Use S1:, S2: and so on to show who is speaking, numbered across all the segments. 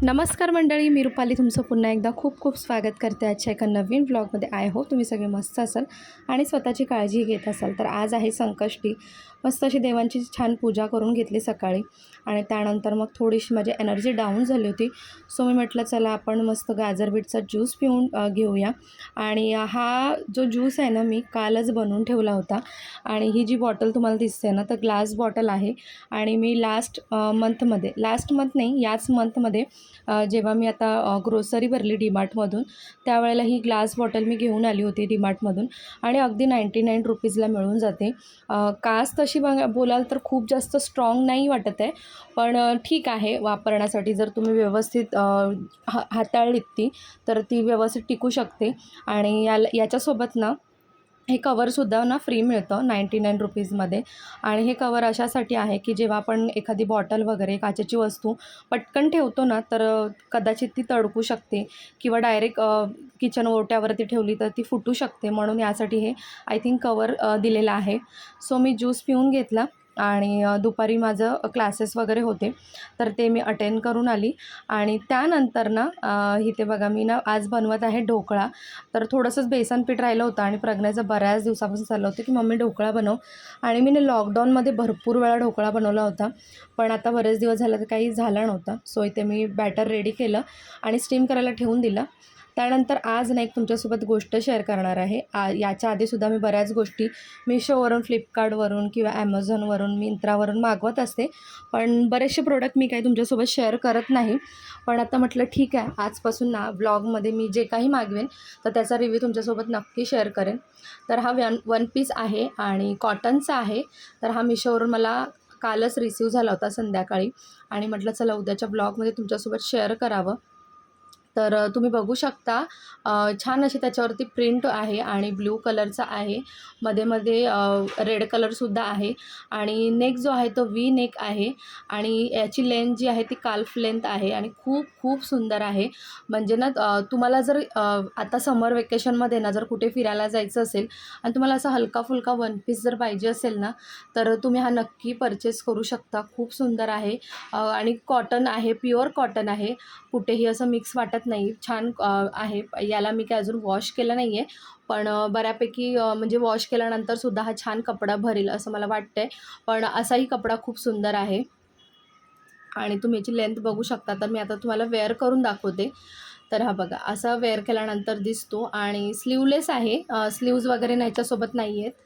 S1: नमस्कार मंडळी, मी रुपाली तुमचं पुन्हा एकदा खूप खूप स्वागत करते आजच्या एका नवीन व्लॉगमध्ये. आय होप तुम्ही सगळे मस्त असाल आणि स्वतःची काळजी घेत असाल. तर आज आहे संकष्टी. मस्त अशी देवांची छान पूजा करून घेतली सकाळी आणि त्यानंतर मग थोडीशी माझी एनर्जी डाऊन झाली होती. सो मी म्हटलं चला आपण मस्त गाजर बीटचा ज्यूस पिऊन घेऊया. आणि हा जो ज्यूस आहे ना, मी कालच बनवून ठेवला होता. आणि ही जी बॉटल तुम्हाला दिसते ना, तर ग्लास बॉटल आहे. आणि मी लास्ट मंथ नाही, याच मंथमध्ये जेव्हा मी आता ग्रोसरी भरली डीमार्टमधून, त्यावेळेला ही ग्लास बॉटल मी घेऊन आली होती डीमार्टमधून आणि अगदी 99 रुपीजला मिळून जाते. कास तशी बोलाल तर खूप जास्त स्ट्रॉंग नाही वाटत आहे, पण ठीक आहे वापरण्यासाठी. जर तुम्ही व्यवस्थित हाताळलीत ती, तर ती व्यवस्थित टिकू शकते. आणि याच्यासोबत ना हे कवरसुद्धा ना फ्री मिळतं 99 रुपीजमध्ये. आणि हे कवर अशासाठी आहे की जेव्हा आपण एखादी बॉटल वगैरे काचेची वस्तू पटकन ठेवतो ना, तर कदाचित ती तडकू शकते किंवा डायरेक्ट किचन ओट्यावरती ठेवली तर ती फुटू शकते. म्हणून यासाठी हे आय थिंक कवर दिलेलं आहे. सो मी ज्यूस पिऊन घेतला आणि दुपारी माझं क्लासेस वगैरे होते, तर ते मी अटेंड करून आली. आणि त्यानंतर ना इथे बघा मी ना आज बनवत आहे ढोकळा. तर थोडंसंच बेसन पीठ राहिलं होतं आणि प्रज्ञाचं बऱ्याच दिवसापासून चाललं होतं की मम्मी ढोकळा बनव. आणि मी ना लॉकडाऊनमध्ये भरपूर वेळा ढोकळा बनवला होता, पण आता बरेच दिवस झाले तर काही झालं नव्हतं. सो इथे मी बॅटर रेडी केलं आणि स्टीम करायला ठेवून दिलं. त्यानंतर आज ना एक तुमच्यासोबत गोष्ट शेअर करणार आहे. याच्या आधीसुद्धा मी बऱ्याच गोष्टी मिशोवरून, फ्लिपकार्टवरून किंवा ॲमेझॉनवरून, मिंत्रावरून मागवत असते, पण बरेचसे प्रोडक्ट मी काही तुमच्यासोबत शेअर करत नाही. पण आता म्हटलं ठीक आहे, आजपासून ना व्लॉगमध्ये मी जे काही मागवेन तर त्याचा रिव्ह्यू तुमच्यासोबत नक्की शेअर करेन. तर हा वन पीस आहे आणि कॉटनचा आहे. तर हा मिशोवरून मला कालच रिसीव झाला होता संध्याकाळी आणि म्हटलं चला उद्याच्या ब्लॉगमध्ये तुमच्यासोबत शेअर करावं. तर तुम्ही बघू शकता छान अशी त्याच्यावरती प्रिंट आहे आणि ब्ल्यू कलरचा आहे. मध्ये रेड कलरसुद्धा आहे आणि नेक जो आहे तो व्ही नेक आहे. आणि याची लेंथ जी आहे ती काल्फ लेंथ आहे आणि खूप खूप सुंदर आहे. म्हणजे ना तुम्हाला जर आता समर वेकेशनमध्ये ना जर कुठे फिरायला जायचं असेल आणि तुम्हाला असा हलका फुलका वन पीस जर पाहिजे असेल ना, तर तुम्ही हा नक्की परचेस करू शकता. खूप सुंदर आहे आणि कॉटन आहे, प्युअर कॉटन आहे. कुठेही असं मिक्स वाटत नाही. छान आहे. याला मी काय अजून वॉश केलं नाही आहे, पण बऱ्यापैकी म्हणजे वॉश केल्यानंतरसुद्धा हा छान कपडा भरेल असं मला वाटतं आहे. पण असाही कपडा खूप सुंदर आहे आणि तुम्ही याची लेंथ बघू शकता. तर मी आता तुम्हाला वेअर करून दाखवते. तर हा बघा असा वेअर केल्यानंतर दिसतो आणि स्लीवलेस आहे. स्लीव्ज वगैरे याच्यासोबत नाही आहेत.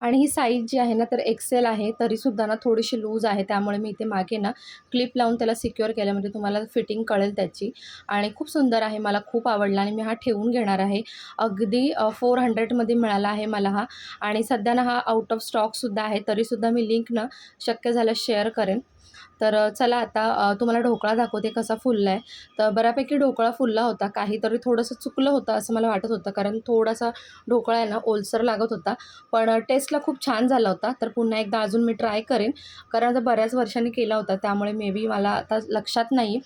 S1: आणि ही साईज जी आहे ना तर एक्सेल आहे, तरीसुद्धा ना थोडीशी लूज आहे. त्यामुळे मी इथे मागे ना क्लिप लावून त्याला सिक्युअर केलं, म्हणजे तुम्हाला फिटिंग कळेल त्याची. आणि खूप सुंदर आहे, मला खूप आवडला आणि मी हा ठेवून घेणार आहे. अगदी 400मध्ये मिळाला आहे मला हा. आणि सध्या ना हा आउट ऑफ स्टॉकसुद्धा आहे, तरीसुद्धा मी लिंक ना शक्य झाल्यास शेअर करेन. तर चला आता तुम्हाला ढोकळा दाखवते कसा फुलला आहे. तर बऱ्यापैकी ढोकळा फुलला होता. काहीतरी थोडंसं चुकलं होतं असं मला वाटत होतं, कारण थोडासा ढोकळा आहे ना ओलसर लागत होता. पण टेस्टला खूप छान झाला होता. तर पुन्हा एकदा अजून मी ट्राय करेन, कारण आता बऱ्याच वर्षांनी केला होता, त्यामुळे मे बी मला आता लक्षात नाही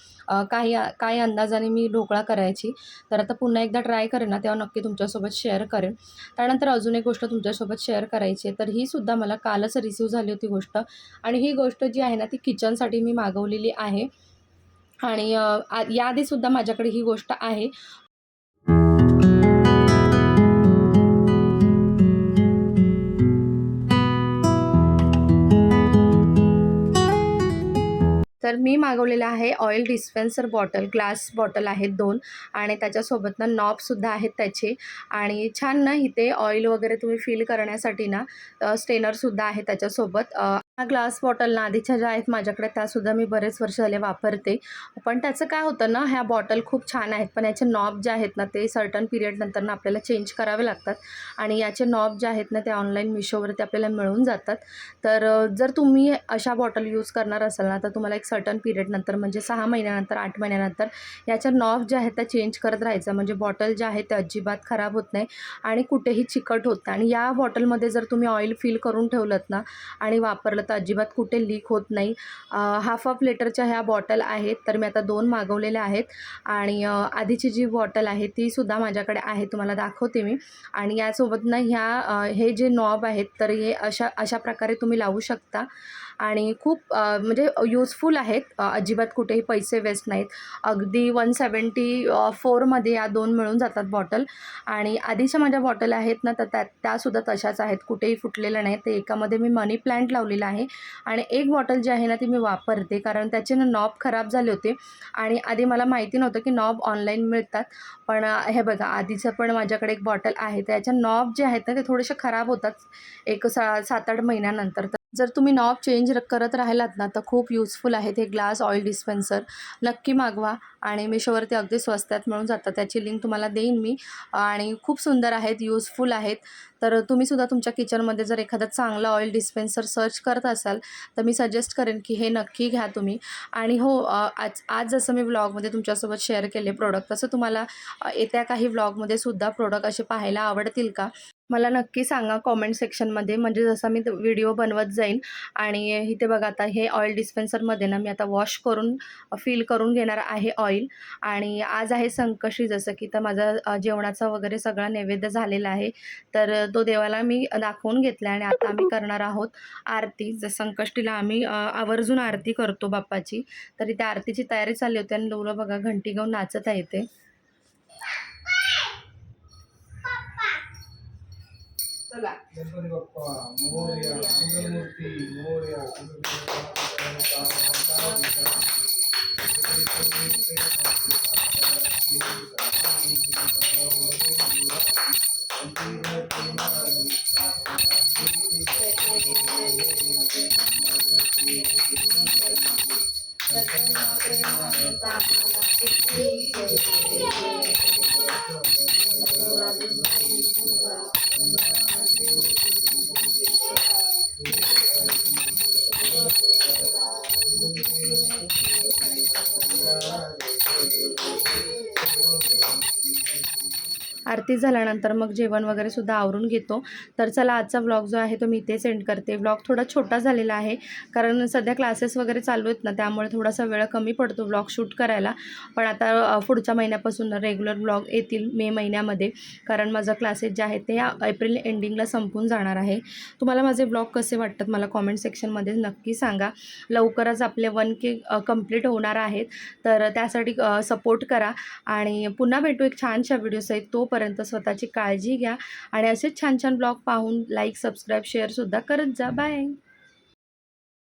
S1: काही अंदाजाने मी ढोकळा करायची. तर आता पुन्हा एकदा ट्राय करेन ना, तेव्हा नक्की तुमच्यासोबत शेअर करेन. त्यानंतर अजून एक गोष्ट तुमच्यासोबत शेअर करायची आहे. तर ही सुद्धा मला कालच रिसीव्ह झाली होती गोष्ट. आणि ही गोष्ट जी आहे ना ती किचनसाठी मी मागवलेली आहे. आणि याआधीसुद्धा माझ्याकडे ही गोष्ट आहे. तर मी मागवलेलं आहे oil dispenser bottle, glass bottle आहेत 2 आणि त्याच्यासोबत ना नॉबसुद्धा आहेत त्याचे. आणि छान ना इथे ऑइल वगैरे तुम्ही फिल करण्यासाठी ना स्टेनरसुद्धा आहे त्याच्यासोबत. हा ग्लास बॉटल ना आधीच्या ज्या आहेत माझ्याकडे त्यासुद्धा मी बरेच वर्ष झाले वापरते. पण त्याचं काय होतं ना, ह्या बॉटल खूप छान आहेत, पण याचे नॉब जे आहेत ना ते सर्टन पिरियडनंतर ना आपल्याला चेंज करावे लागतात. आणि याचे नॉब जे आहेत ना ते ऑनलाईन मिशोवरती आपल्याला मिळून जातात. तर जर तुम्ही अशा बॉटल यूज करणार असाल ना, तर तुम्हाला एक सर्टन पिरियडनंतर म्हणजे 6 महिन्यानंतर 8 महिन्यानंतर याच्या नॉब ज्या आहेत त्या चेंज करत राहायचं, म्हणजे बॉटल ज्या आहेत त्या अजिबात खराब होत नाही आणि कुठेही चिकट होत नाही. आणि या बॉटलमध्ये जर तुम्ही ऑइल फिल करून ठेवलं ना आणि वापरलं तर अजिबात कुठे लीक होत नाही. हाफ लिटरच्या ह्या बॉटल आहेत, तर मी आता 2 मागवलेल्या आहेत आणि आधीची जी बॉटल आहे तीसुद्धा माझ्याकडे आहे, तुम्हाला दाखवते मी. आणि यासोबत ना हे जे नॉब आहेत तर हे अशा प्रकारे तुम्ही लावू शकता आणि खूप म्हणजे यूजफुल आहेत. अजिबात कुठेही पैसे वेस्ट नाहीत. अगदी 174मध्ये या 2 मिळून जातात बॉटल. आणि आधीच्या माझ्या बॉटल आहेत ना तर त्यासुद्धा तशाच आहेत, कुठेही फुटलेल्या नाहीत. ते एकामध्ये मी मनी प्लांट लावलेला आहे आणि एक बॉटल जी आहे ना ती मी वापरते, कारण त्याचे ना नॉब खराब झाले होते आणि आधी मला माहिती नव्हतं की नॉब ऑनलाईन मिळतात. पण हे बघा, आधीचं पण माझ्याकडे एक बॉटल आहे, त्याच्या नॉब जे आहेत ना ते थोडेसे खराब होतात एक 7-8 महिन्यानंतर. तर जर तुम्ही नॉब चेंज करत राहिलात ना तर खूप यूजफुल आहेत हे ग्लास ऑइल डिस्पेन्सर. नक्की मागवा आणि मिशोवरती अगदी स्वस्तात मिळून जातात. त्याची लिंक तुम्हाला देईन मी आणि खूप सुंदर आहेत, यूजफुल आहेत. तर तुम्हीसुद्धा तुमच्या किचनमध्ये जर एखादं चांगलं ऑइल डिस्पेन्सर सर्च करत असाल तर मी सजेस्ट करेन की हे नक्की घ्या तुम्ही. आणि हो, आज जसं मी व्लॉगमध्ये तुमच्यासोबत शेअर केले प्रोडक्ट, तसं तुम्हाला येत्या काही व्लॉगमध्ये सुद्धा प्रोडक्ट असे पाहायला आवडतील का? मला नक्की सांगा कॉमेंट सेक्शनमध्ये, म्हणजे जसा मी व्हिडिओ बनवत जाईन. आणि इथे बघा, आता हे ऑइल डिस्पेन्सरमध्ये ना मी आता वॉश करून फिल करून घेणार आहे ऑइल. आणि आज आहे संकष्टी, जसं की तर माझा जेवणाचा वगैरे सगळा नैवेद्य झालेला आहे, तर तो देवाला मी दाखवून घेतला आणि आता आम्ही करणार आहोत आरती. जर संकष्टीला आम्ही आवर्जून आरती करतो बाप्पाची, तरी त्या आरतीची तयारी चालली होती आणि लोलं बघा घंटी घेऊन नाचत आहे ते. चला, गणपती बाप्पा मोरया, मंगलमूर्ती मोरया, आरती झाल्यानंतर मग जेवण वगैरे सुद्धा आवरून घेतो. तर चला, आजचा व्लॉग जो आहे तो मी इथे सेंड करते. व्लॉग थोडा छोटा झालेला आहे, कारण सध्या क्लासेस वगैरे चालू आहेत ना, त्यामुळे थोडासा वेळ कमी पडतो व्लॉग शूट करायला. पण आता पुढच्या महिन्यापासून रेग्युलर व्लॉग येतील मे महिन्यामध्ये, कारण माझं क्लासेस जे आहेत ते एप्रिल एंडिंगला संपून जाणार आहे. तुम्हाला माझे व्लॉग कसे वाटतात मला कॉमेंट सेक्शनमध्ये नक्की सांगा. लवकरच आपले 1K कंप्लीट होणार आहेत, तर त्यासाठी सपोर्ट करा. आणि पुन्हा भेटू एक छानशा व्हिडिओसहित. तोपर्यंत स्वतःची काळजी घ्या आणि असेच छान छान ब्लॉग पाहून लाईक, सबस्क्राईब, शेअरसुद्धा करत जा. बाय.